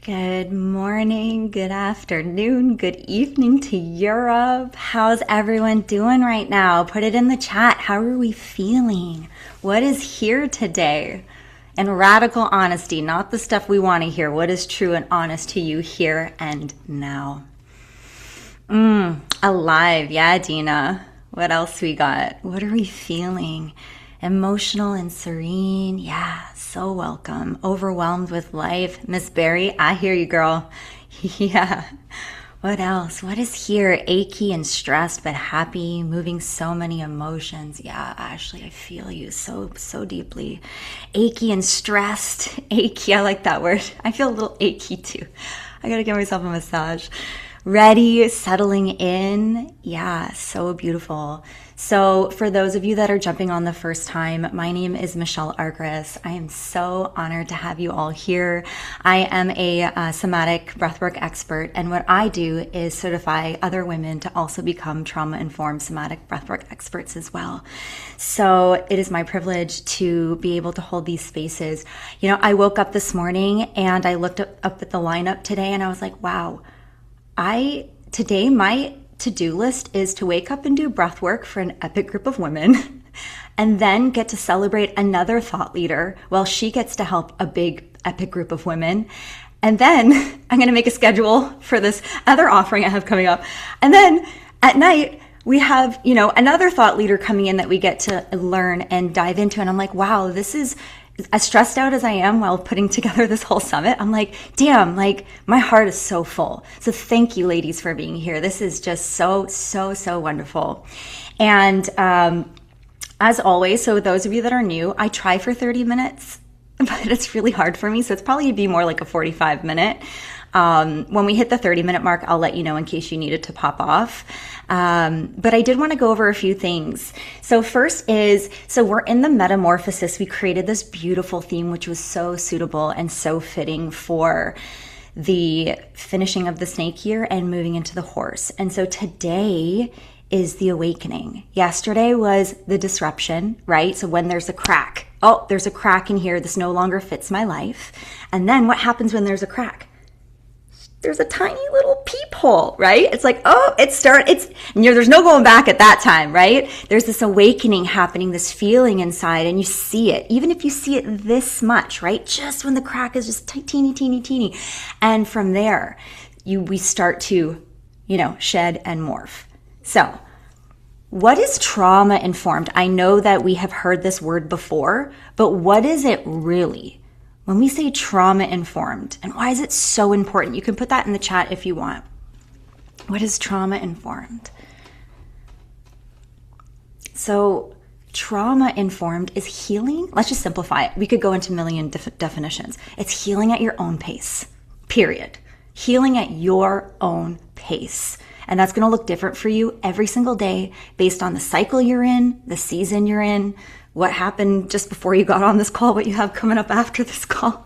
Good morning, good afternoon, good evening to Europe. How's everyone doing right now? Put it in the chat. How are we feeling? What is here today? And radical honesty, not the stuff we want to hear. What is true and honest to you here and now? Alive. Yeah, Dina. What else we got? What are we feeling? Emotional and serene. Yeah, so welcome. Overwhelmed with life. Miss Barry, I hear you, girl. Yeah. What else? What is here? Achy and stressed, but happy, moving so many emotions. Yeah, Ashley, I feel you so deeply. Achy and stressed. Achy, I like that word. I feel a little achy too. I gotta give myself a massage. Ready, settling in. Yeah, so beautiful. So for those of you that are jumping on the first time, my name is Michelle Argyris. I am so honored to have you all here. I am a somatic breathwork expert, and what I do is certify other women to also become trauma-informed somatic breathwork experts as well. So it is my privilege to be able to hold these spaces. You know, I woke up this morning and I looked up at the lineup today and I was like, wow, today my to-do list is to wake up and do breath work for an epic group of women and then get to celebrate another thought leader while she gets to help a big epic group of women. And then I'm going to make a schedule for this other offering I have coming up. And then at night we have, another thought leader coming in that we get to learn and dive into. And I'm like, wow, this is as stressed out as I am while putting together this whole summit. I'm like, damn, my heart is so full. So thank you, ladies, for being here. This is just so wonderful. And as always, so those of you that are new, I try for 30 minutes, but it's really hard for me. So it's probably be more like a 45-minute. When we hit the 30-minute mark, I'll let you know in case you needed to pop off. But I did want to go over a few things. So first is, we're in the Metamorphosis. We created this beautiful theme, which was so suitable and so fitting for the finishing of the snake year and moving into the horse. And so today is the awakening. Yesterday was the disruption, right? So when there's a crack, there's a crack in here. This no longer fits my life. And then what happens when there's a crack? There's a tiny little peephole, right? It's like, there's no going back at that time, right? There's this awakening happening, this feeling inside, and you see it, even if you see it this much, right? Just when the crack is just teeny. And from there, we start to, shed and morph. So what is trauma informed? I know that we have heard this word before, but what is it really? When we say trauma-informed, and why is it so important? You can put that in the chat if you want. What is trauma-informed? So trauma-informed is healing. Let's just simplify it. We could go into a million definitions. It's healing at your own pace, period. Healing at your own pace. And that's going to look different for you every single day based on the cycle you're in, the season you're in, what happened just before you got on this call, what you have coming up after this call,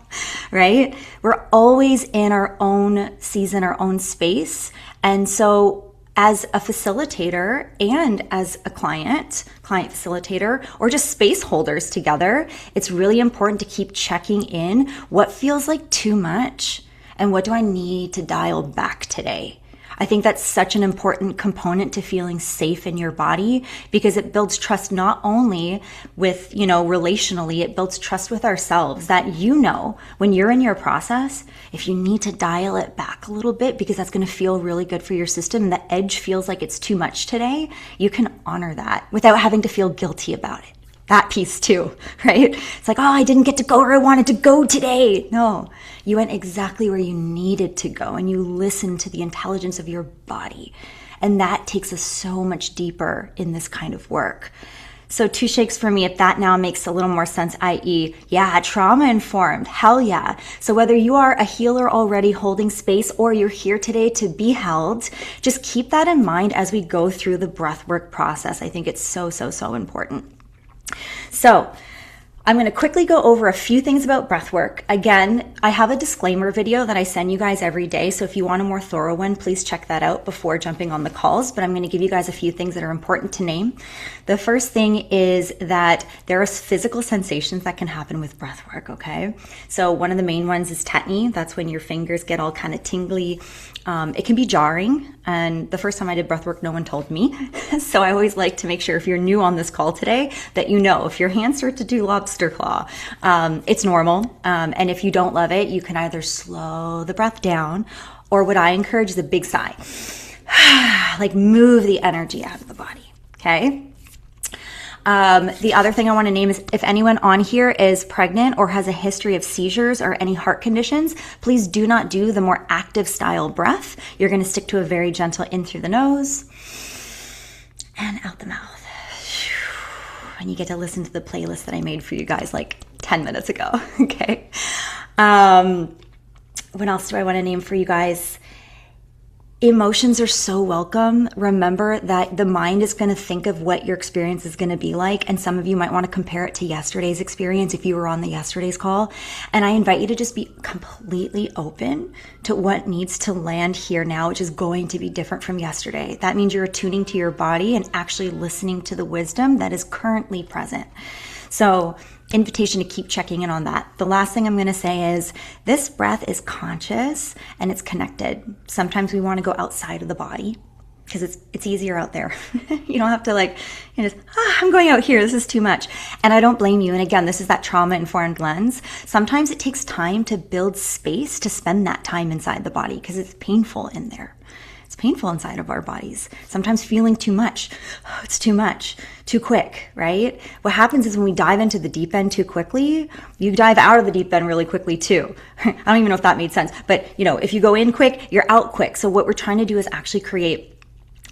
right? We're always in our own season, our own space. And so as a facilitator and as a client facilitator, or just space holders together, it's really important to keep checking in. What feels like too much? And what do I need to dial back today? I think that's such an important component to feeling safe in your body because it builds trust not only with, relationally, it builds trust with ourselves that, when you're in your process, if you need to dial it back a little bit because that's going to feel really good for your system and the edge feels like it's too much today, you can honor that without having to feel guilty about it. That piece too, right? It's like, I didn't get to go where I wanted to go today. No, you went exactly where you needed to go and you listened to the intelligence of your body. And that takes us so much deeper in this kind of work. So 2 shakes for me if that now makes a little more sense, i.e., trauma-informed, hell yeah. So whether you are a healer already holding space or you're here today to be held, just keep that in mind as we go through the breathwork process. I think it's so important. So I'm going to quickly go over a few things about breathwork. Again, I have a disclaimer video that I send you guys every day. So if you want a more thorough one, please check that out before jumping on the calls. But I'm going to give you guys a few things that are important to name. The first thing is that there are physical sensations that can happen with breathwork, okay? So one of the main ones is tetany. That's when your fingers get all kind of tingly. It can be jarring. And the first time I did breathwork, no one told me. So I always like to make sure if you're new on this call today, that you know if your hands start to do lobster claw, it's normal. And if you don't love it, you can either slow the breath down, or what I encourage is a big sigh. Like move the energy out of the body, okay? The other thing I want to name is if anyone on here is pregnant or has a history of seizures or any heart conditions, please do not do the more active style breath. You're going to stick to a very gentle in through the nose and out the mouth. And you get to listen to the playlist that I made for you guys like 10 minutes ago. Okay. What else do I want to name for you guys? Emotions are so welcome. Remember that the mind is going to think of what your experience is going to be like. And some of you might want to compare it to yesterday's experience if you were on the yesterday's call. And I invite you to just be completely open to what needs to land here now, which is going to be different from yesterday. That means you're attuning to your body and actually listening to the wisdom that is currently present. So invitation to keep checking in on that. The last thing I'm going to say is this breath is conscious and it's connected. Sometimes we want to go outside of the body because it's easier out there. You don't have to I'm going out here. This is too much. And I don't blame you. And again, this is that trauma-informed lens. Sometimes it takes time to build space to spend that time inside the body because it's painful in there. It's painful inside of our bodies. Sometimes feeling too much. Oh, it's too much, too quick, right? What happens is when we dive into the deep end too quickly, you dive out of the deep end really quickly too. I don't even know if that made sense, but if you go in quick, you're out quick. So what we're trying to do is actually create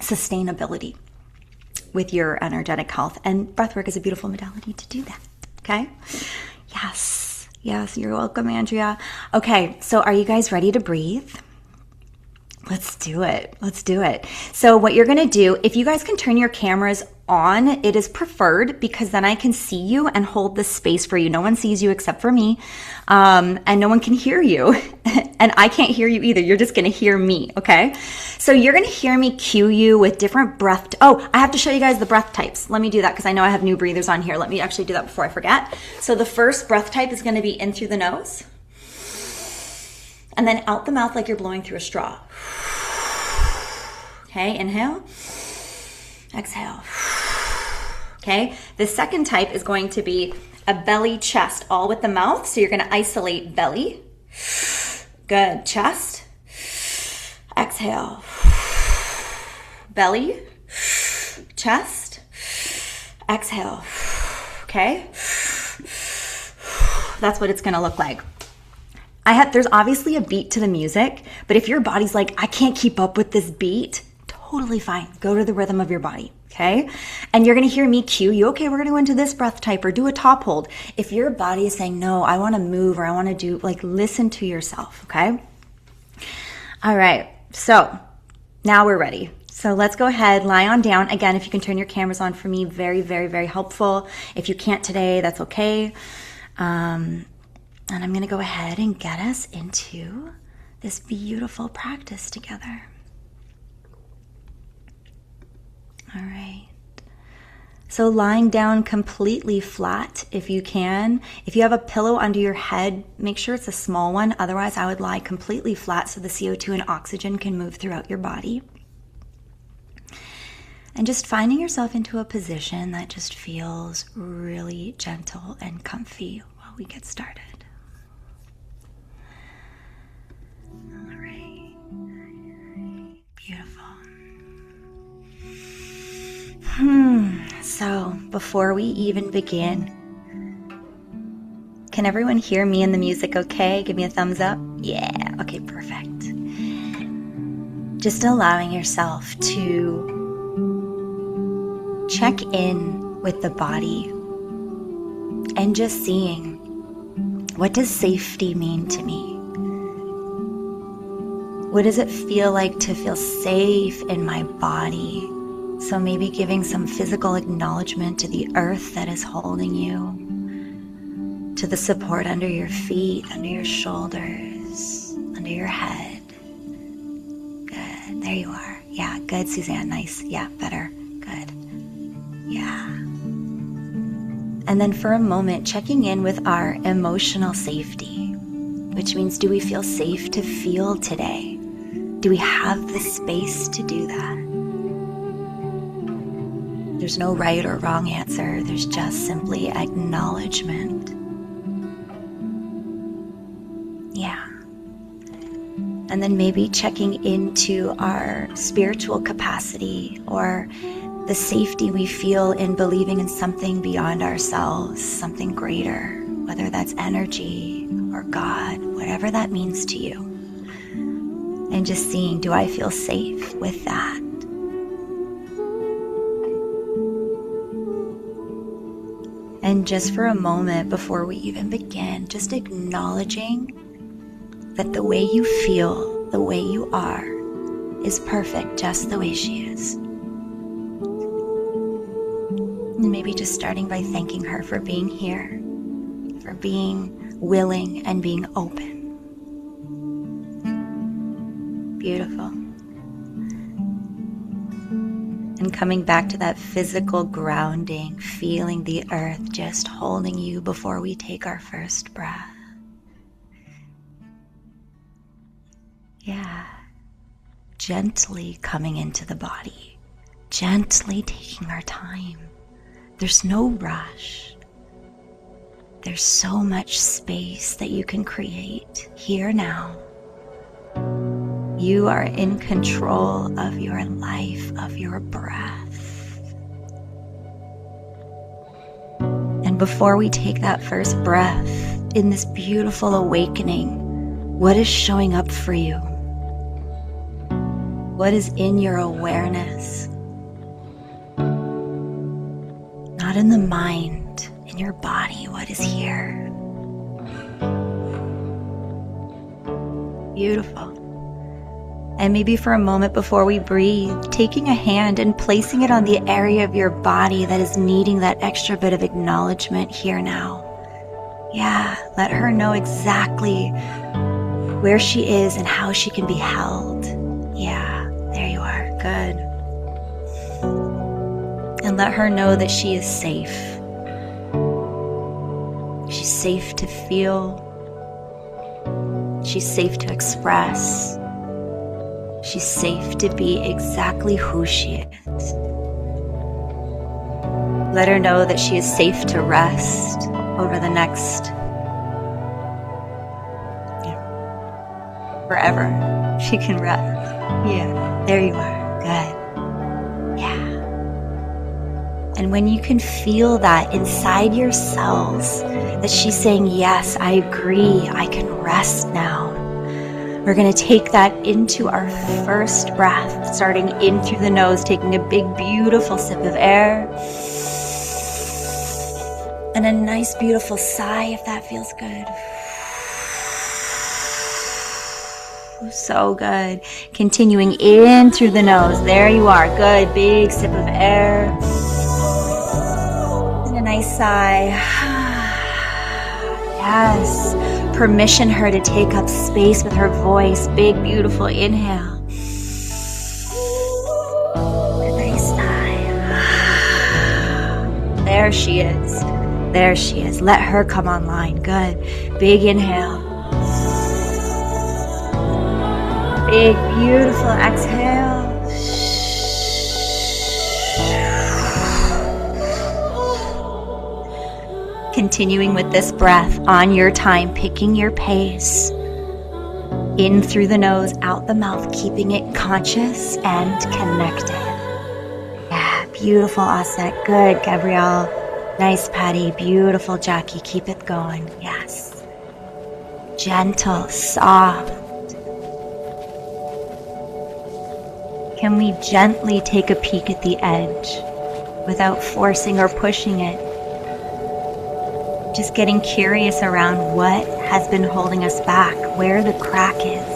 sustainability with your energetic health. And breathwork is a beautiful modality to do that, okay? Yes, you're welcome, Andrea. Okay, so are you guys ready to breathe? Let's do it. So what you're going to do, if you guys can turn your cameras on, it is preferred because then I can see you and hold the space for you. No one sees you except for me. And no one can hear you. And I can't hear you either. You're just going to hear me. Okay. So you're going to hear me cue you with different breath. I have to show you guys the breath types. Let me do that because I know I have new breathers on here. Let me actually do that before I forget. So the first breath type is going to be in through the nose. And then out the mouth like you're blowing through a straw. Okay, inhale, exhale. Okay, the second type is going to be a belly chest, all with the mouth. So you're going to isolate belly. Good, chest. Exhale. Belly, chest, exhale. Okay, that's what it's going to look like. There's obviously a beat to the music, but if your body's like, I can't keep up with this beat, totally fine. Go to the rhythm of your body, okay? And you're going to hear me cue you, okay, we're going to go into this breath type or do a top hold. If your body is saying, no, I want to move or I want to do, listen to yourself, okay? All right, so now we're ready. So let's go ahead, lie on down. Again, if you can turn your cameras on for me, very, very, very helpful. If you can't today, that's okay. And I'm going to go ahead and get us into this beautiful practice together. All right. So lying down completely flat if you can. If you have a pillow under your head, make sure it's a small one. Otherwise, I would lie completely flat so the CO2 and oxygen can move throughout your body. And just finding yourself into a position that just feels really gentle and comfy while we get started. All right. Beautiful. So before we even begin, can everyone hear me and the music okay? Give me a thumbs up. Yeah, okay, perfect. Just allowing yourself to check in with the body and just seeing, what does safety mean to me? What does it feel like to feel safe in my body? So maybe giving some physical acknowledgement to the earth that is holding you. to the support under your feet, under your shoulders, under your head. Good. There you are. Yeah, good, Suzanne. Nice. Yeah, better. Good. Yeah. And then for a moment, checking in with our emotional safety, which means, do we feel safe to feel today? Do we have the space to do that? There's no right or wrong answer. There's just simply acknowledgement. Yeah. And then maybe checking into our spiritual capacity or the safety we feel in believing in something beyond ourselves, something greater, whether that's energy or God, whatever that means to you. And just seeing, do I feel safe with that? And just for a moment before we even begin, just acknowledging that the way you feel, the way you are, is perfect just the way she is. And maybe just starting by thanking her for being here, for being willing and being open. Beautiful. And coming back to that physical grounding, feeling the earth just holding you before we take our first breath. Yeah. Gently coming into the body, gently taking our time. There's no rush. There's so much space that you can create here now. You are in control of your life, of your breath. And before we take that first breath, in this beautiful awakening, what is showing up for you? What is in your awareness? Not in the mind, in your body, what is here? Beautiful. And maybe for a moment before we breathe, taking a hand and placing it on the area of your body that is needing that extra bit of acknowledgement here now. Yeah, let her know exactly where she is and how she can be held. Yeah, there you are. Good. And let her know that she is safe. She's safe to feel. She's safe to express. She's safe to be exactly who she is. Let her know that she is safe to rest over the next forever. She can rest. Yeah, there you are. Good. Yeah. And when you can feel that inside your cells, that she's saying, yes, I agree, I can rest now. We're going to take that into our first breath, starting in through the nose, taking a big, beautiful sip of air. And a nice, beautiful sigh if that feels good. So good. Continuing in through the nose. There you are. Good. Big sip of air. And a nice sigh. Yes. Permission her to take up space with her voice. Big, beautiful inhale. A nice sigh. There she is. There she is. Let her come online. Good. Big inhale. Big, beautiful exhale. Continuing with this breath on your time, picking your pace. In through the nose, out the mouth, keeping it conscious and connected. Yeah, beautiful, Aset. Good, Gabrielle. Nice, Patty. Beautiful, Jackie. Keep it going. Yes. Gentle, soft. Can we gently take a peek at the edge without forcing or pushing it? Just getting curious around what has been holding us back, where the crack is,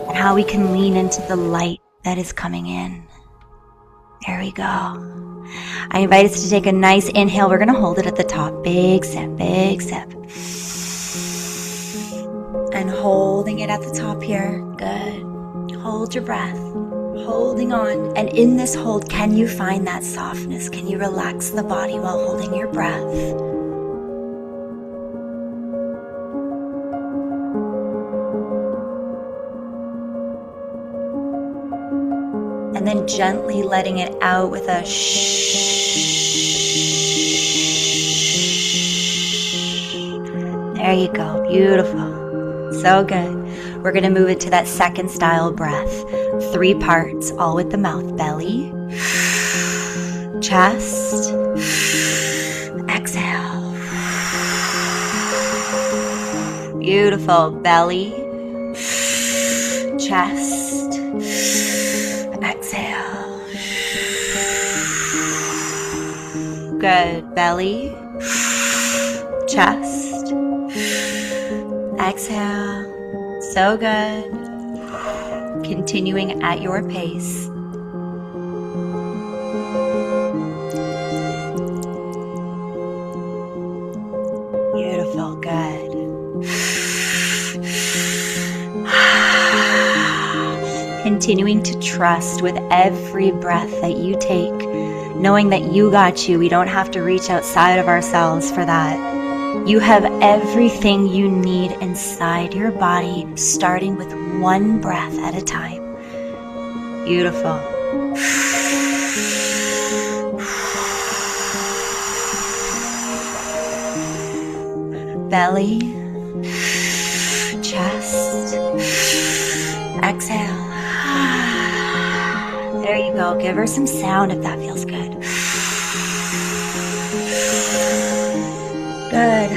and how we can lean into the light that is coming in. There we go. I invite us to take a nice inhale. We're going to hold it at the top. Big sip, big sip. And holding it at the top here. Good. Hold your breath. Holding on. And in this hold, can you find that softness? Can you relax the body while holding your breath? And then gently letting it out with a shh. There you go. Beautiful. So good. We're going to move it to that second style breath. 3 parts, all with the mouth. Belly, chest, exhale. Beautiful. Belly, chest, exhale. Good. Belly, chest, exhale. So good. Continuing at your pace. Beautiful. Good. Continuing to trust with every breath that you take, knowing that you got you. We don't have to reach outside of ourselves for that. You have everything you need inside your body, starting with 1 breath at a time. Beautiful. Belly, chest, exhale. There you go. Give her some sound if that feels good. Good.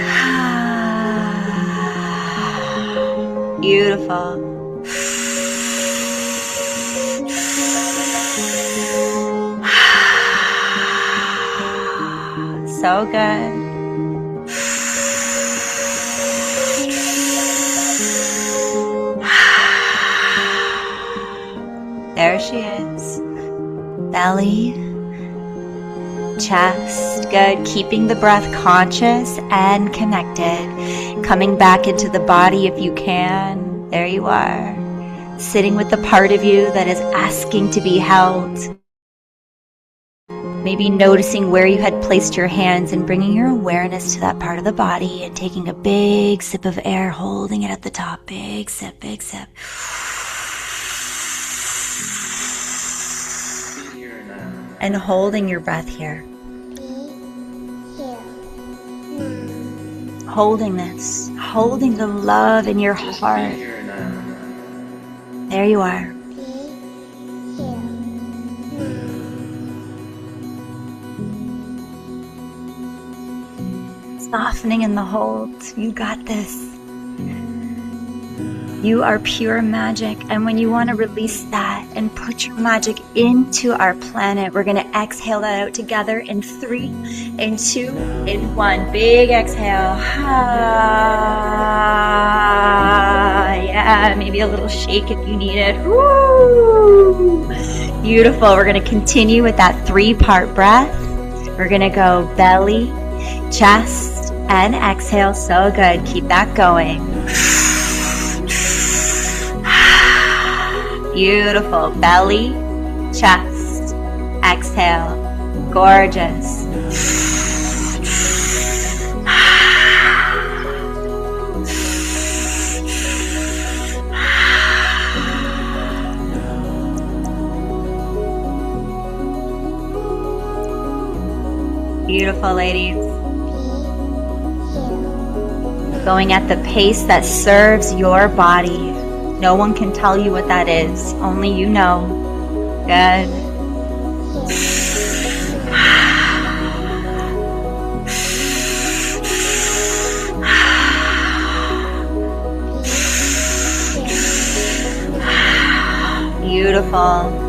Beautiful. So good. There she is. Belly, chest. Good. Keeping the breath conscious and connected. Coming back into the body if you can. There you are. Sitting with the part of you that is asking to be held. Maybe noticing where you had placed your hands and bringing your awareness to that part of the body and taking a big sip of air, holding it at the top. Big sip, big sip. And holding your breath here. Holding this. Holding the love in your heart. There you are. Softening in the hold. You got this. You are pure magic, and when you want to release that and put your magic into our planet, we're going to exhale that out together in 3, in 2, in 1. Big exhale. Yeah, maybe a little shake if you need it. Woo! Beautiful. We're going to continue with that 3-part breath. We're going to go belly, chest, and exhale. So good. Keep that going. Beautiful. Belly, chest, exhale. Gorgeous. Beautiful, ladies. Going at the pace that serves your body. No one can tell you what that is. Only you know. Good. Beautiful.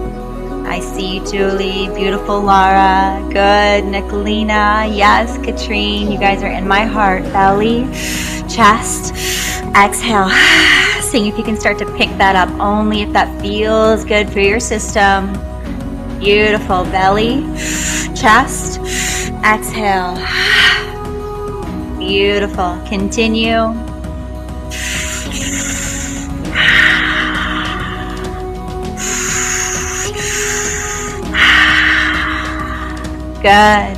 I see you, Julie. Beautiful, Laura. Good. Nicolina. Yes, Katrine. You guys are in my heart. Belly, chest, exhale. Seeing if you can start to pick that up only if that feels good for your system. Beautiful. Belly, chest, exhale. Beautiful. Continue. Good.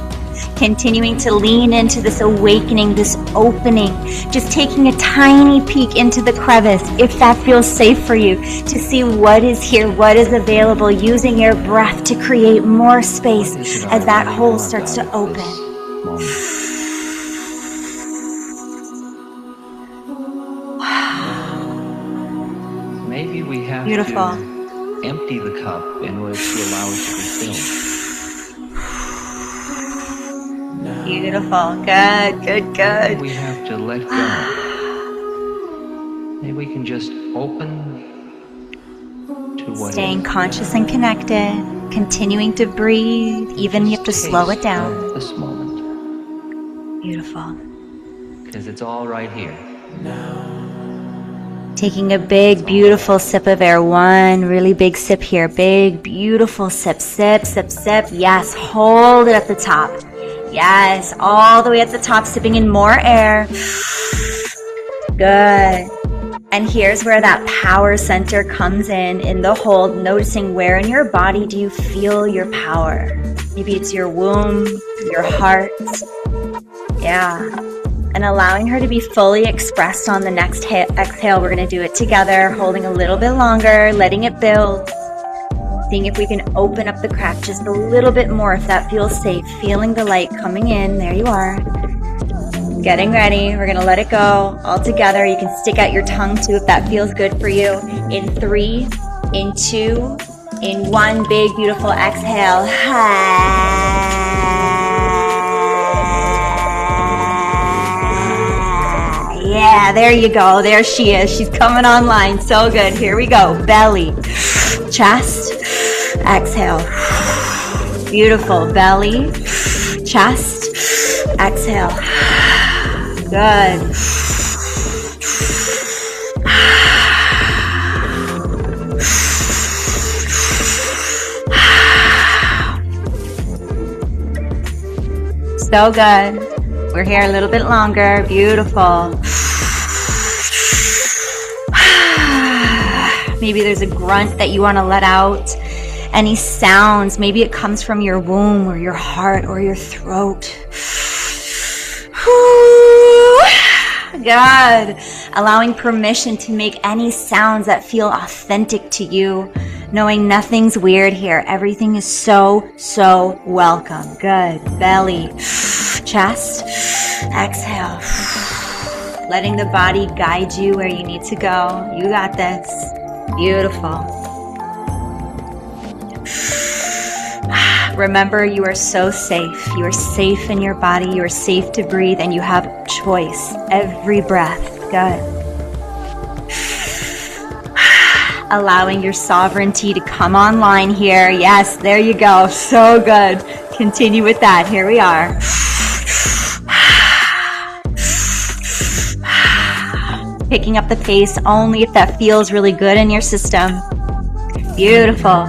Continuing to lean into this awakening, this opening, just taking a tiny peek into the crevice, if that feels safe for you, to see what is here, what is available, using your breath to create more space as that hole starts to open. Maybe we have Beautiful. to empty the cup in order to allow it to be filled. Beautiful. Good, good, good. Maybe we have to let go. Maybe we can just open to what Staying is. conscious and connected, continuing to breathe, even if you have to slow it down. Of this moment. Beautiful. Because it's all right here. Taking a big, beautiful sip of air. One really big sip here. Big, beautiful sip, sip, sip, sip. Yes, hold it at the top. Yes, all the way at the top, sipping in more air. Good. And here's where that power center comes in the hold, noticing where in your body do you feel your power. Maybe it's your womb, your heart. Yeah. And allowing her to be fully expressed on the next exhale. We're going to do it together, holding a little bit longer, letting it build. Seeing if we can open up the crack just a little bit more if that feels safe. Feeling the light coming in. There you are. Getting ready. We're going to let it go all together. You can stick out your tongue too if that feels good for you. In 3, in 2, in 1. Big, beautiful exhale. Yeah, there you go. There she is. She's coming online. So good. Here we go. Belly, chest, exhale. Beautiful. Belly, chest, exhale. Good. So good. We're here a little bit longer. Beautiful. Maybe there's a grunt that you want to let out. Any sounds. Maybe it comes from your womb or your heart or your throat. Good. Allowing permission to make any sounds that feel authentic to you. Knowing nothing's weird here. Everything is so, so welcome. Good. Belly, chest, exhale. Letting the body guide you where you need to go. You got this. Beautiful. Remember, you are so safe. You are safe in your body. You are safe to breathe, and you have choice every breath. Good. Allowing your sovereignty to come online here. Yes, there you go. So good. Continue with that. Here we are. Picking up the pace only if that feels really good in your system. Beautiful.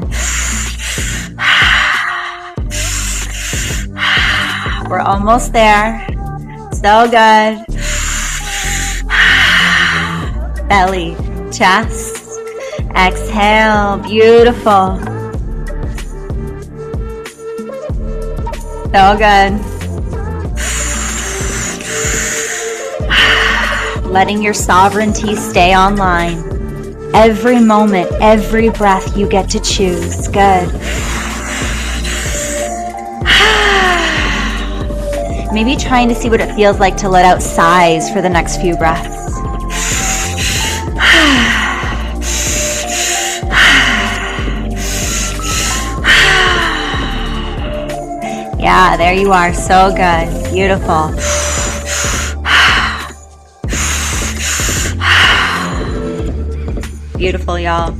We're almost there. So good. Belly, chest, exhale. Beautiful. So good. Letting your sovereignty stay online. Every moment, every breath you get to choose. Good. Maybe trying to see what it feels like to let out sighs for the next few breaths. Yeah, there you are. So good. Beautiful. Beautiful, y'all.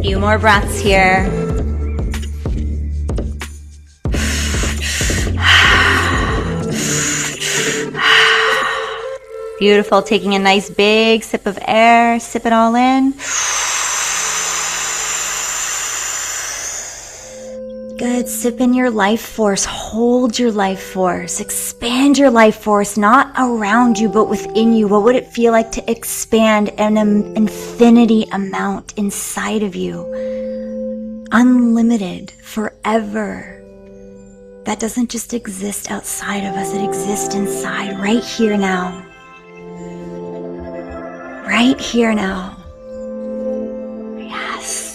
Few more breaths here. Beautiful. Taking a nice big sip of air. Sip it all in. Good. Sip in your life force. Hold your life force. Expand your life force, not around you, but within you. What would it feel like to expand an infinity amount inside of you? Unlimited, forever. That doesn't just exist outside of us. It exists inside, right here now. Right here now. Yes.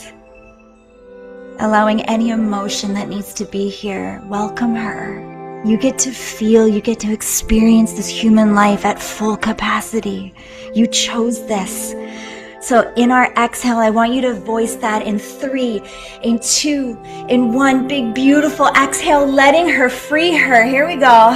Allowing any emotion that needs to be here, welcome her. You get to feel, you get to experience this human life at full capacity. You chose this. So in our exhale, I want you to voice that in 3, in 2, in 1, big, beautiful exhale, letting her free her. Here we go.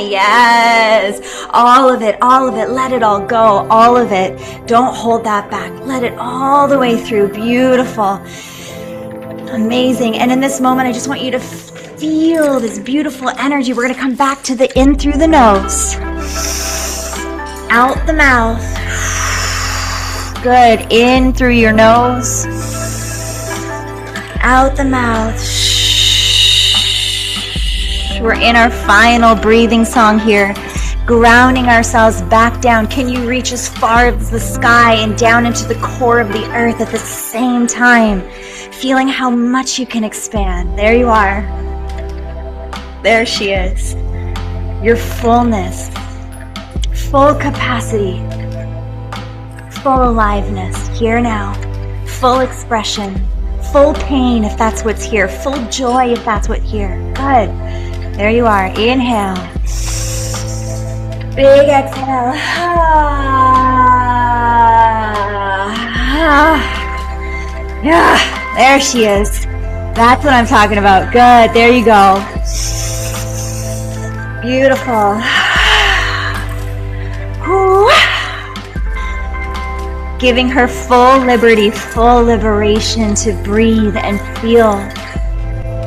Yes. All of it, let it all go, all of it. Don't hold that back. Let it all the way through. Beautiful. Amazing. And in this moment, I just want you to feel this beautiful energy. We're going to come back to the in through the nose. Out the mouth. Good. In through your nose. Out the mouth. We're in our final breathing song here. Grounding ourselves back down. Can you reach as far as the sky and down into the core of the earth at the same time? Feeling how much you can expand. There you are. There she is. Your fullness. Full capacity. Full aliveness. Here now. Full expression. Full pain if that's what's here. Full joy if that's what's here. Good. There you are. Inhale. Big exhale. Yeah, there she is. That's what I'm talking about. Good. There you go. Beautiful. Giving her full liberty, full liberation to breathe and feel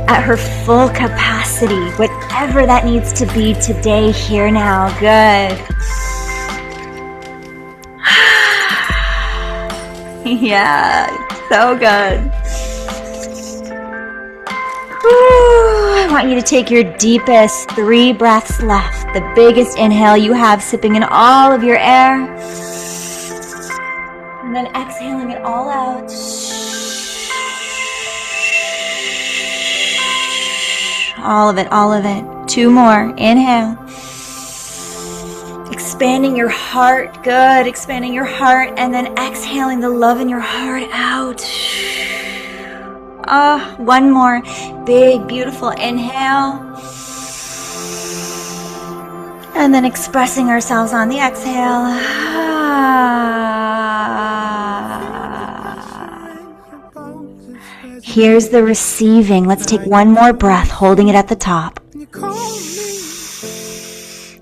at her full capacity, whatever that needs to be today, here now. Good. Yeah, so good. I want you to take your deepest 3 breaths left, the biggest inhale you have, sipping in all of your air, and then exhaling it all out. All of it, all of it. 2 more. Inhale. Expanding your heart. Good. Expanding your heart. And then exhaling the love in your heart out. 1 more. Big, beautiful inhale. And then expressing ourselves on the exhale. Here's the receiving. Let's take 1 more breath, holding it at the top.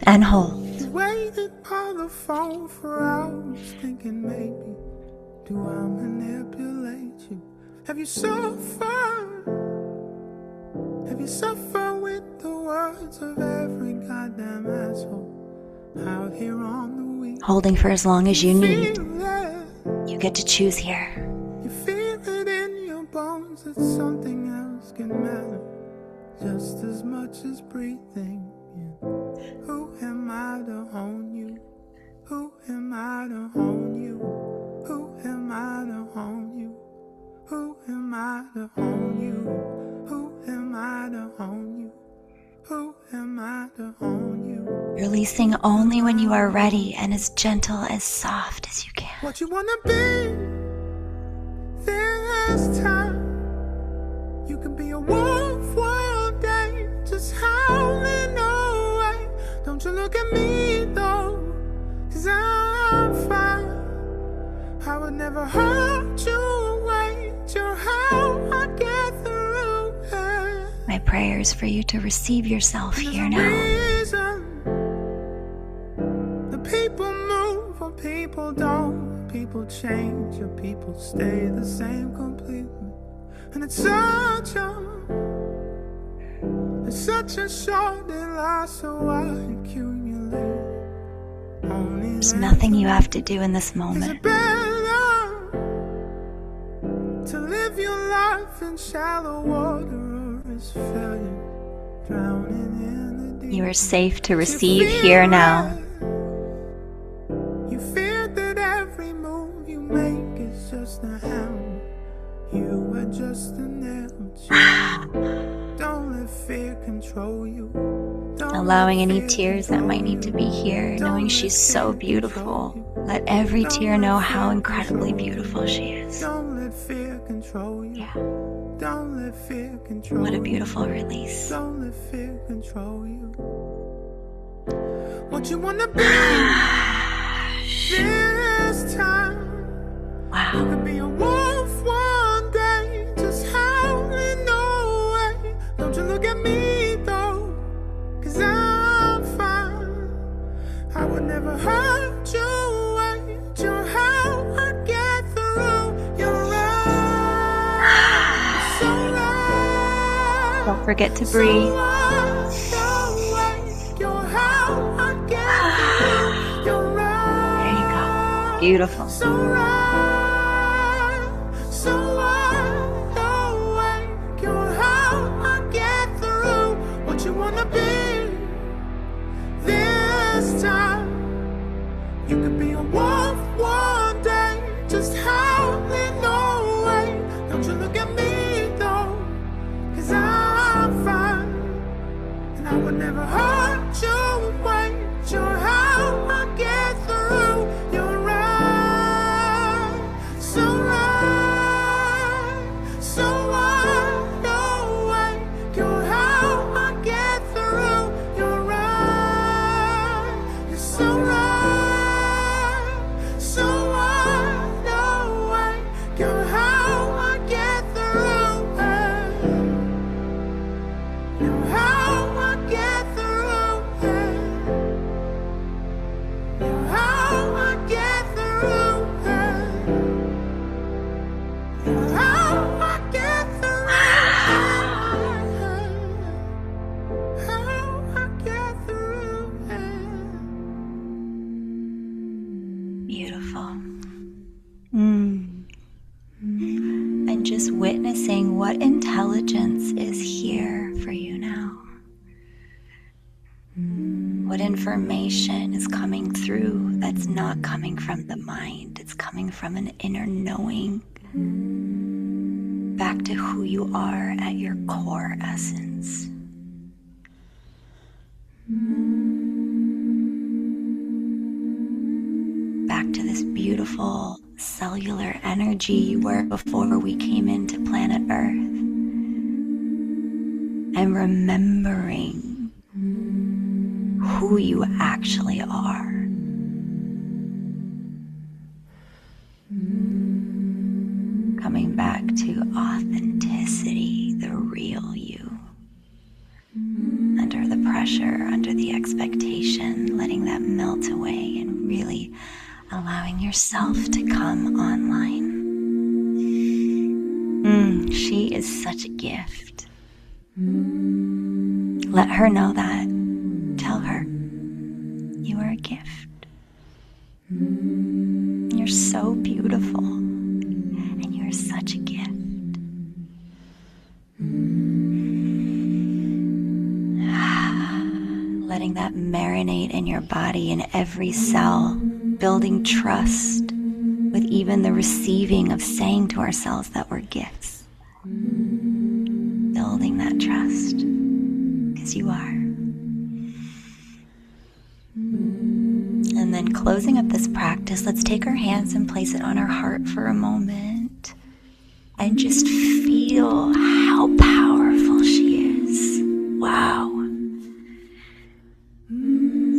And hold. Waited on the phone for hours, thinking maybe, do I manipulate you? Have you suffered? Have you suffered with the words of every goddamn asshole out here on the week? Holding for as long as you need. You get to choose here. You feel it in your bones that something else can matter just as much as breathing. Who am I to own you? Who am I to own you? Who am I to own you? Who am I to own you? Who am I to own you? Who am I to own you? Releasing only when you are ready and as gentle, as soft as you can. What you wanna be? This time you can be a wolf one day, just howling away. Don't you look at me though, 'cause I'm fine. I would never hurt you away. You're how I get through it. My prayer is for you to receive yourself here now. The people move or people don't. People change or people stay the same completely. And it's such a short life, so I accumulate. There's nothing you have to do in this moment. life in shallow water or is failure drowning in the deep. You are safe to receive here now. You fear that every move you make is just a hammer. You are just a nail. Don't let fear control you. Allowing any tears that might need to be here, knowing she's so beautiful. Let every tear know how incredibly beautiful she is. Don't let fear control you. Yeah. Don't let fear control you. What a beautiful release. Don't let fear control you. What you wanna be this time. You Wow. could be a wolf one day, just howling away. Don't you look at me though, 'cause I'm fine. I would never hurt you. Wait, you're how I get through. You're right. So right. Don't forget to breathe. There you go. Beautiful. So right, so wide awake. You're how I get through. What you wanna be this time. You could be a wolf one day, just howling away. Don't you look at me though, 'cause I'm fine. And I would never hurt you. Wait, you're how I get through. You're right, so wide awake. You're how I get through. You're right, you're so wide awake. You're how I get through. You're how I get through. You're how I get through. You're how I get through. How I get through. Beautiful. And just witnessing what intelligence is here for you now. What information is coming through that's not coming from the mind. It's coming from an inner knowing. Back to who you are at your core essence. Back to this beautiful cellular energy you were before we came into planet Earth. And remembering who you actually are. Coming back to authenticity, the real you. Under the pressure, under the expectation, letting that melt away and really allowing yourself to come online. She is such a gift. Let her know that. Tell her you are a gift. You're so beautiful and you're such a gift. Letting that marinate in your body, in every cell, building trust with even the receiving of saying to ourselves that we're gifts. Building that trust, because you are. And then closing up this practice, let's take our hands and place it on our heart for a moment and just feel how powerful she is. Wow.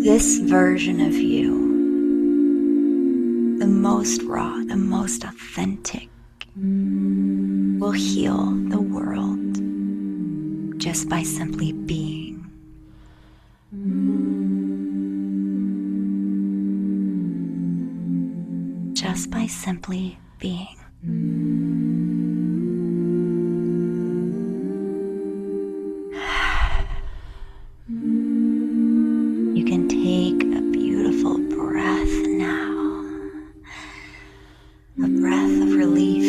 This version of you, the most raw, the most authentic, will heal the world just by simply being. Just by simply being. You can take a beautiful breath now. A breath of relief.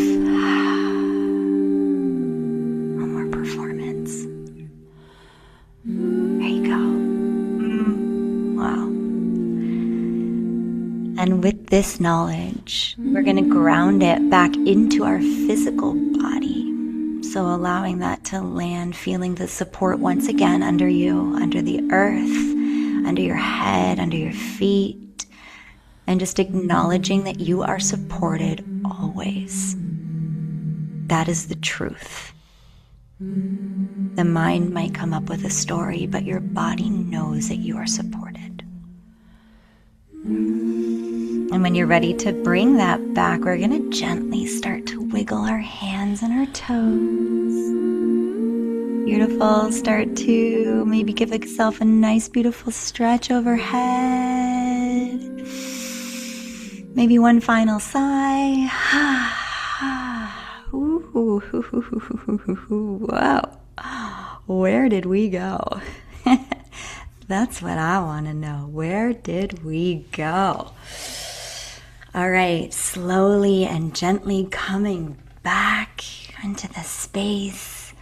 And with this knowledge, we're going to ground it back into our physical body. So allowing that to land, feeling the support once again under you, under the earth, under your head, under your feet, and just acknowledging that you are supported always. That is the truth. The mind might come up with a story, but your body knows that you are supported. And when you're ready to bring that back, we're going to gently start to wiggle our hands and our toes. Beautiful. Start to maybe give yourself a nice, beautiful stretch overhead. Maybe one final sigh. Wow. Where did we go? That's what I want to know. Where did we go? All right, slowly and gently coming back into the space.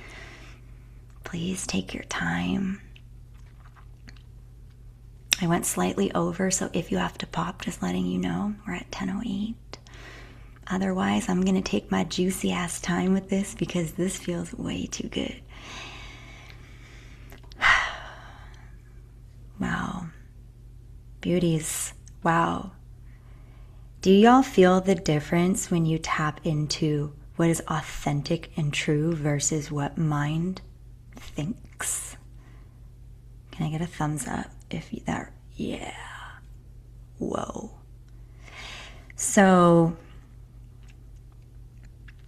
Please take your time. I went slightly over, so if you have to pop, just letting you know, we're at 10:08. Otherwise, I'm going to take my juicy ass time with this because this feels way too good. Wow. Beauties. Wow. Do y'all feel the difference when you tap into what is authentic and true versus what mind thinks? Can I get a thumbs up if that? Yeah. Whoa. So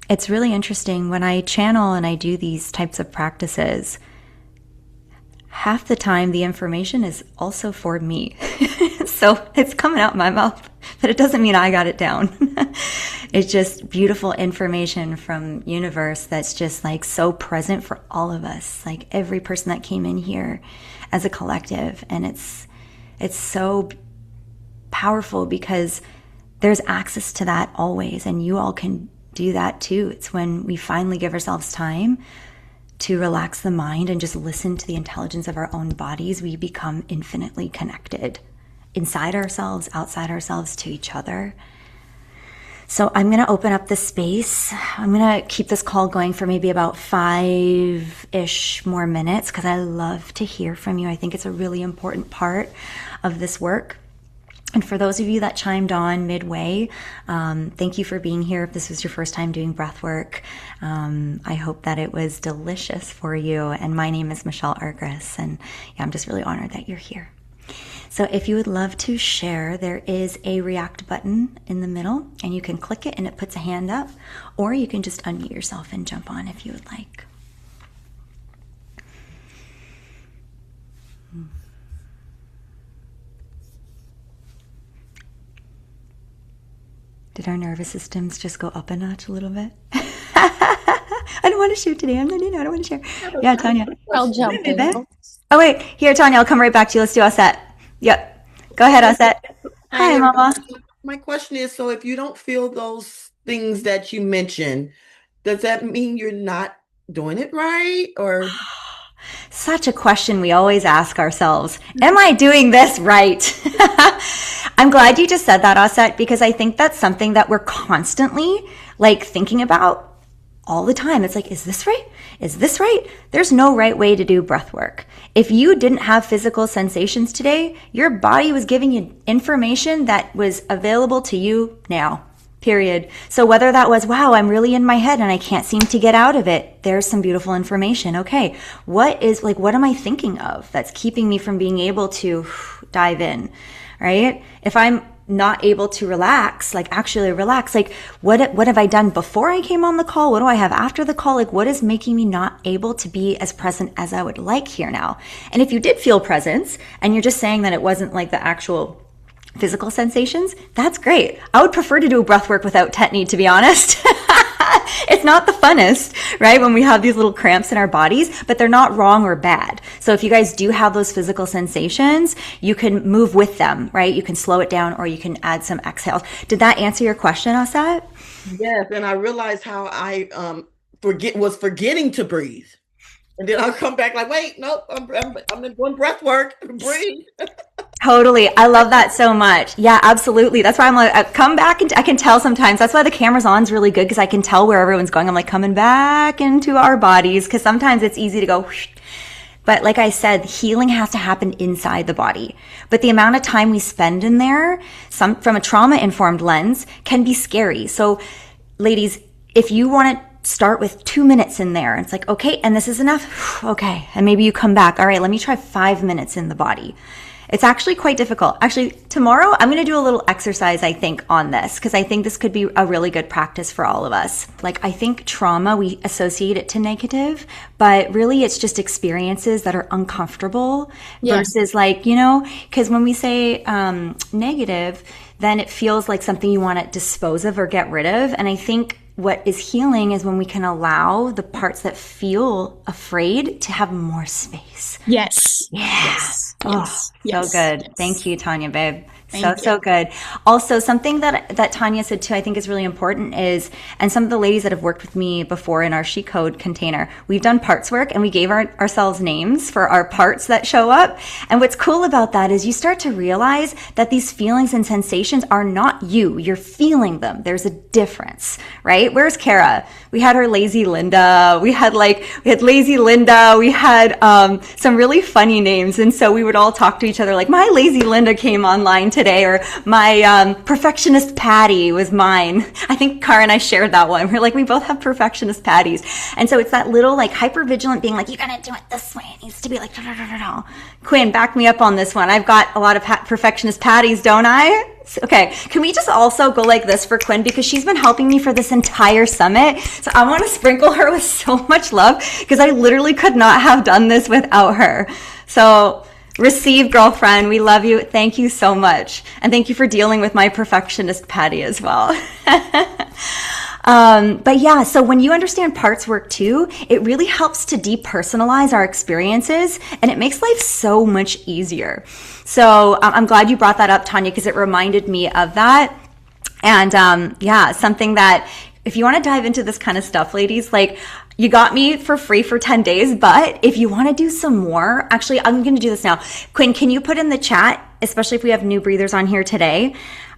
it's really interesting when I channel and I do these types of practices. Half the time the information is also for me. So it's coming out my mouth, but it doesn't mean I got it down. It's just beautiful information from universe that's just like so present for all of us, like every person that came in here as a collective. And it's so powerful because there's access to that always, and you all can do that too. It's when we finally give ourselves time to relax the mind and just listen to the intelligence of our own bodies, we become infinitely connected inside ourselves, outside ourselves, to each other. So I'm going to open up the space. I'm going to keep this call going for maybe about 5-ish more minutes because I love to hear from you. I think it's a really important part of this work. And for those of you that chimed on midway, thank you for being here. If this was your first time doing breath work, I hope that it was delicious for you. And my name is Michelle Argyris, and yeah, I'm just really honored that you're here. So if you would love to share, there is a react button in the middle, and you can click it and it puts a hand up, or you can just unmute yourself and jump on if you would like. Did our nervous systems just go up a notch a little bit? I don't want to share today. I don't want to share. Yeah, Tanya. I'll jump in. Oh, wait. Here, Tanya, I'll come right back to you. Let's do Osset. Yep. Go ahead, Osset. Hi, Mama. My question is, so if you don't feel those things that you mentioned, does that mean you're not doing it right? Or such a question we always ask ourselves. Am I doing this right? I'm glad you just said that, Osset, because I think that's something that we're constantly like thinking about all the time. It's like, is this right? Is this right? There's no right way to do breath work. If you didn't have physical sensations today, your body was giving you information that was available to you now, period. So whether that was, wow, I'm really in my head and I can't seem to get out of it, there's some beautiful information. Okay, what am I thinking of that's keeping me from being able to dive in, right? If I'm not able to relax, like actually relax, like what have I done before I came on the call? What do I have after the call? Like what is making me not able to be as present as I would like here now? And if you did feel presence and you're just saying that it wasn't like the actual physical sensations, that's great. I would prefer to do breath work without tetany, to be honest. It's not the funnest, right? When we have these little cramps in our bodies, but they're not wrong or bad. So if you guys do have those physical sensations, you can move with them, right? You can slow it down or you can add some exhales. Did that answer your question, Asad? yes, and I realized how I was forgetting to breathe. And then I'll come back like, wait, nope, I'm doing breath work. Breathe. Totally. I love that so much. Yeah, absolutely. That's why I'm like, come back. And I can tell sometimes. That's why the camera's on is really good because I can tell where everyone's going. I'm like, coming back into our bodies because sometimes it's easy to go. Whoosh. But like I said, healing has to happen inside the body. But the amount of time we spend in there, from a trauma-informed lens, can be scary. So ladies, if you want to start with 2 minutes in there, it's like, okay, and this is enough. Okay. And maybe you come back. All right, let me try 5 minutes in the body. It's actually quite difficult. Actually, tomorrow I'm going to do a little exercise, I think, on this because I think this could be a really good practice for all of us. Like, I think trauma, we associate it to negative, but really it's just experiences that are uncomfortable versus like, because when we say negative, then it feels like something you want to dispose of or get rid of. And I think what is healing is when we can allow the parts that feel afraid to have more space. Yes. Yeah. Yes. Yes. So good. Yes. Thank you, Tanya, babe. So good. Also, something that Tanya said too, I think is really important is, and some of the ladies that have worked with me before in our SheCode container, we've done parts work and we gave ourselves names for our parts that show up. And what's cool about that is you start to realize that these feelings and sensations are not you. You're feeling them. There's a difference, right? Where's Kara? We had her Lazy Linda. We had Lazy Linda. We had some really funny names. And so we would all talk to each other like, my Lazy Linda came online today, or my perfectionist Patty was mine. I think Cara and I shared that one. We're like, we both have perfectionist Patties. And so it's that little like hypervigilant being like, you gotta do it this way. It needs to be like, da, da, da, da, da. Quinn, back me up on this one. I've got a lot of perfectionist Patties, don't I? Okay, can we just also go like this for Quinn because she's been helping me for this entire summit. So I want to sprinkle her with so much love because I literally could not have done this without her. So receive, girlfriend. We love you. Thank you so much. And thank you for dealing with my perfectionist Patty as well. But yeah, so when you understand parts work too, it really helps to depersonalize our experiences and it makes life so much easier. So I'm glad you brought that up, Tanya, because it reminded me of that. And yeah, something that if you want to dive into this kind of stuff, ladies, like you got me for free for 10 days, but if you want to do some more, actually, I'm going to do this now. Quinn, can you put in the chat, especially if we have new breathers on here today?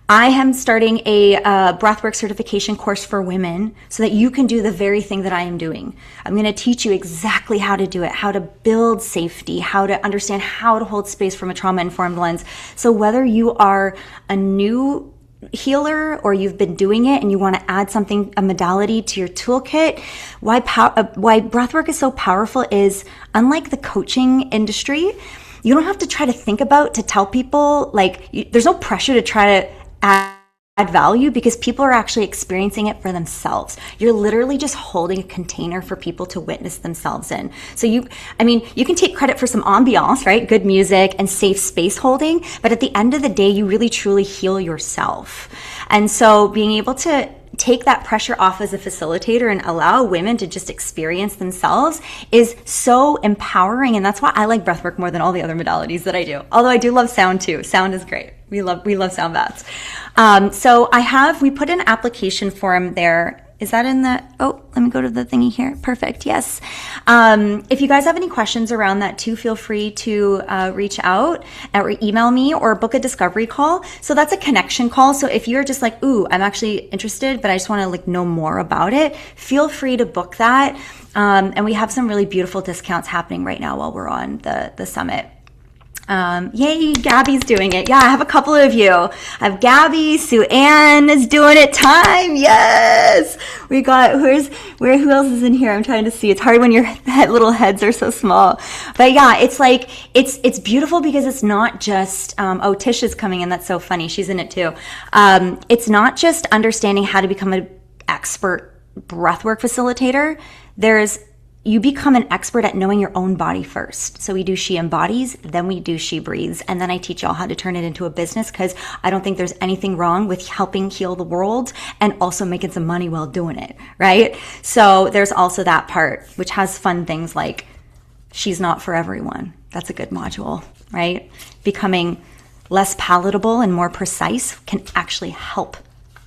I am starting a breathwork certification course for women so that you can do the very thing that I am doing. I'm going to teach you exactly how to do it, how to build safety, how to understand how to hold space from a trauma-informed lens. So whether you are a new healer or you've been doing it and you want to add something, a modality to your toolkit, why breathwork is so powerful is, unlike the coaching industry, you don't have to try to think about to tell people, like, there's no pressure to try to add value because people are actually experiencing it for themselves. You're literally just holding a container for people to witness themselves in. So you can take credit for some ambiance, right? Good music and safe space holding. But at the end of the day, you really truly heal yourself. And so being able to take that pressure off as a facilitator and allow women to just experience themselves is so empowering. And that's why I like breathwork more than all the other modalities that I do. Although I do love sound too. Sound is great. We love sound baths. So we put an application form there. Is that in the, let me go to the thingy here. Perfect. Yes. If you guys have any questions around that too, feel free to reach out or email me or book a discovery call. So that's a connection call. So if you're just like, ooh, I'm actually interested, but I just want to know more about it, feel free to book that. And we have some really beautiful discounts happening right now while we're on the summit. Yay, Gabby's doing it. Yeah, I have a couple of you. I have Gabby, Sue Ann is doing it. Time, yes. We got, who else is in here? I'm trying to see. It's hard when your little heads are so small. But yeah, it's like, it's beautiful because it's not just, Tish is coming in. That's so funny. She's in it too. It's not just understanding how to become an expert breathwork facilitator. You become an expert at knowing your own body first. So we do She Embodies, then we do She Breathes, and then I teach y'all how to turn it into a business because I don't think there's anything wrong with helping heal the world and also making some money while doing it, right? So there's also that part, which has fun things like She's Not For Everyone. That's a good module, right? Becoming less palatable and more precise can actually help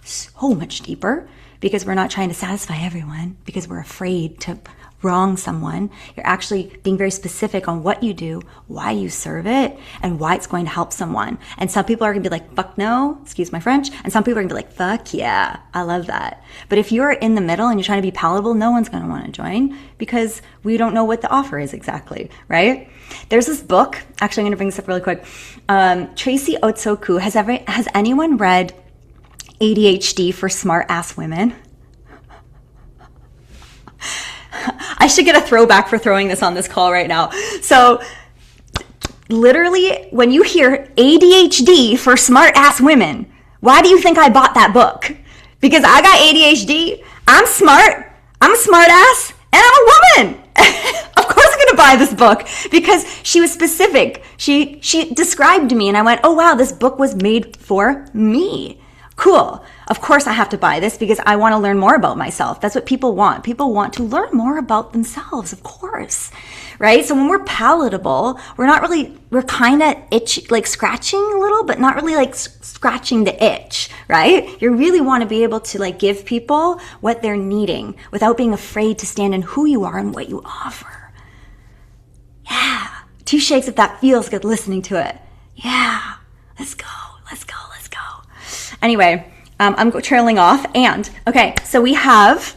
so much deeper because we're not trying to satisfy everyone because we're afraid to wrong someone. You're actually being very specific on what you do, why you serve it, and why it's going to help someone. And some people are going to be like, fuck no, excuse my French. And some people are going to be like, fuck yeah, I love that. But if you're in the middle and you're trying to be palatable, no one's going to want to join because we don't know what the offer is exactly, right? There's this book, actually I'm going to bring this up really quick. Tracy Otsoku, has anyone read ADHD for Smart Ass Women? I should get a throwback for throwing this on this call right now. So literally, when you hear ADHD for Smart Ass Women, why do you think I bought that book? Because I got ADHD, I'm smart, I'm a smart ass, and I'm a woman. Of course I'm going to buy this book because she was specific. She described me and I went, oh wow, this book was made for me. Cool. Of course I have to buy this because I want to learn more about myself. That's what people want. People want to learn more about themselves, of course. Right? So when we're palatable, we're kind of itchy, like scratching a little, but not really like scratching the itch, right? You really want to be able to like give people what they're needing without being afraid to stand in who you are and what you offer. Yeah. 2 shakes if that feels good listening to it. Yeah. Let's go. Anyway, I'm trailing off. And okay, so we have,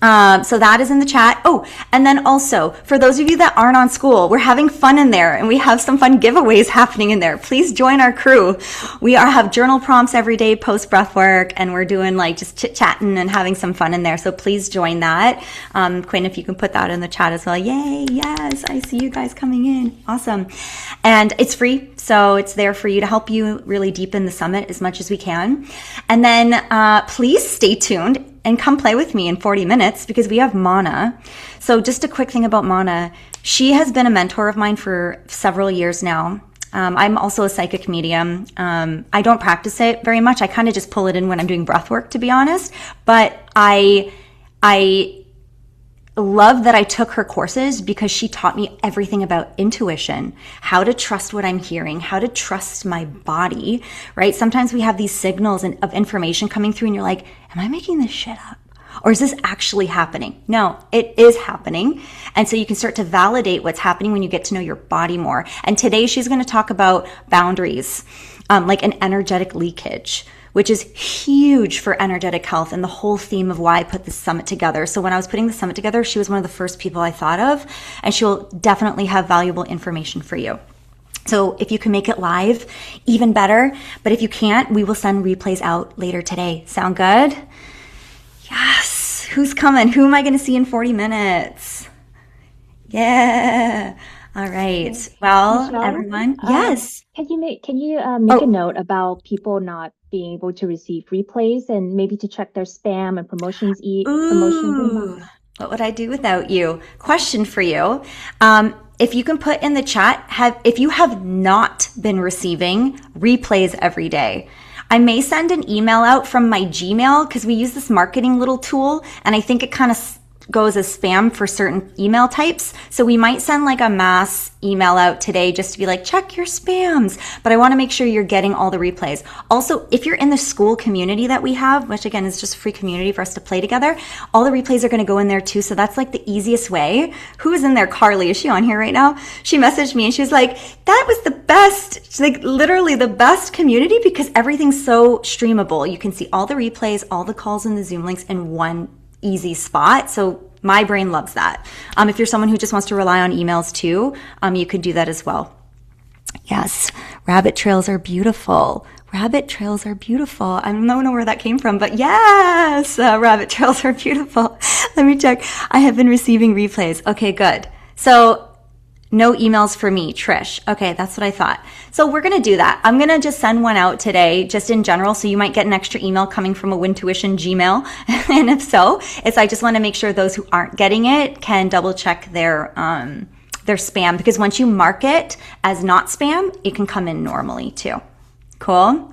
so that is in the chat. Oh, and then also for those of you that aren't on school, we're having fun in there and we have some fun giveaways happening in there. Please join our crew. We have journal prompts every day post breath work and we're doing like just chit chatting and having some fun in there. So please join that. Quinn, if you can put that in the chat as well. Yay. Yes. I see you guys coming in. Awesome. And it's free. So it's there for you to help you really deepen the summit as much as we can. And then, please stay tuned and come play with me in 40 minutes because we have Mana. So just a quick thing about Mana. She has been a mentor of mine for several years now. I'm also a psychic medium. I don't practice it very much. I kind of just pull it in when I'm doing breath work, to be honest. But I love that I took her courses because she taught me everything about intuition, how to trust what I'm hearing, how to trust my body, right? Sometimes we have these signals of information coming through and you're like, am I making this shit up? Or is this actually happening? No, it is happening. And so you can start to validate what's happening when you get to know your body more. And today she's going to talk about boundaries, like an energetic leakage, which is huge for energetic health and the whole theme of why I put this summit together. So when I was putting the summit together, she was one of the first people I thought of, and she'll definitely have valuable information for you. So if you can make it live, even better. But if you can't, we will send replays out later today. Sound good? Yes. Who's coming? Who am I going to see in 40 minutes? Yeah. All right. Well, Michelle, everyone. Yes. Can you make a note about people not being able to receive replays and maybe to check their spam and promotions Ooh, what would I do without you? Question for you. If you can put in the chat, if you have not been receiving replays every day, I may send an email out from my Gmail because we use this marketing little tool and I think it kind of goes as spam for certain email types. So we might send like a mass email out today just to be like, check your spams. But I want to make sure you're getting all the replays. Also, if you're in the school community that we have, which again is just a free community for us to play together, all the replays are going to go in there too. So that's like the easiest way. Who is in there? Carly, is she on here right now? She messaged me and she was like, that was the best, like literally the best community because everything's so streamable. You can see all the replays, all the calls and the Zoom links in one easy spot. So my brain loves that. If you're someone who just wants to rely on emails too, you could do that as well. Yes, rabbit trails are beautiful. Rabbit trails are beautiful. I don't know where that came from, but yes, rabbit trails are beautiful. Let me check. I have been receiving replays. Okay, good. So no emails for me, Trish. Okay, that's what I thought. So we're going to do that. I'm going to just send one out today, just in general. So you might get an extra email coming from a Wintuition Gmail. And if so, I just want to make sure those who aren't getting it can double check their spam, because once you mark it as not spam, it can come in normally too. Cool.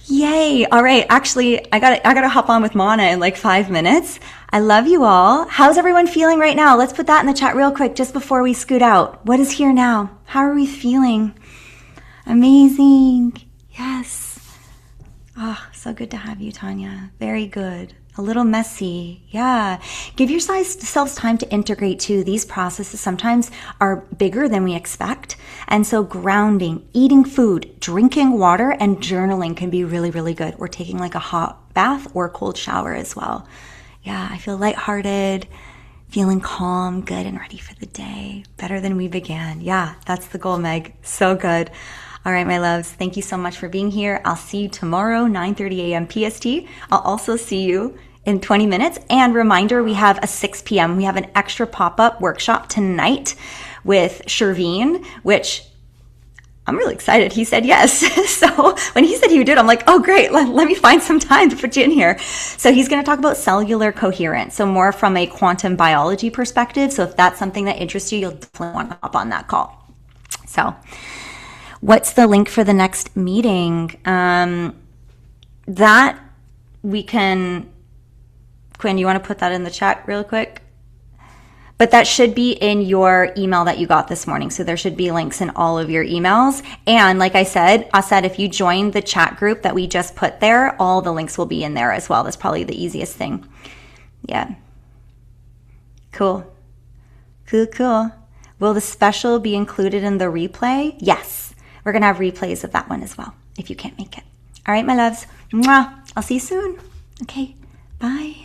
Yay. All right. Actually, I gotta hop on with Mana in like 5 minutes. I love you all. How's everyone feeling right now? Let's put that in the chat real quick just before we scoot out. What is here now? How are we feeling? Amazing. Yes. Oh, so So good to have you, Tanya. Very good. A little messy. Yeah. Give yourselves time to integrate too. These processes sometimes are bigger than we expect. And so grounding, eating food, drinking water, and journaling can be really, really good. Or taking like a hot bath or a cold shower as well. Yeah, I feel lighthearted, feeling calm, good, and ready for the day. Better than we began. Yeah, that's the goal, Meg. So good. All right, my loves, thank you so much for being here. I'll see you tomorrow, 9:30 a.m. PST. I'll also see you in 20 minutes. And reminder, we have a 6 p.m. We have an extra pop-up workshop tonight with Sherveen, which I'm really excited. He said yes. So when he said he would do it, I'm like, oh, great. Let me find some time to put you in here. So he's going to talk about cellular coherence. So more from a quantum biology perspective. So if that's something that interests you, you'll definitely want to hop on that call. So what's the link for the next meeting? That we can, Quinn, you want to put that in the chat real quick? But that should be in your email that you got this morning. So there should be links in all of your emails. And like I said, if you join the chat group that we just put there, all the links will be in there as well. That's probably the easiest thing. Yeah. Cool. Cool. Will the special be included in the replay? Yes. We're going to have replays of that one as well, if you can't make it. All right, my loves. Mwah. I'll see you soon. Okay. Bye.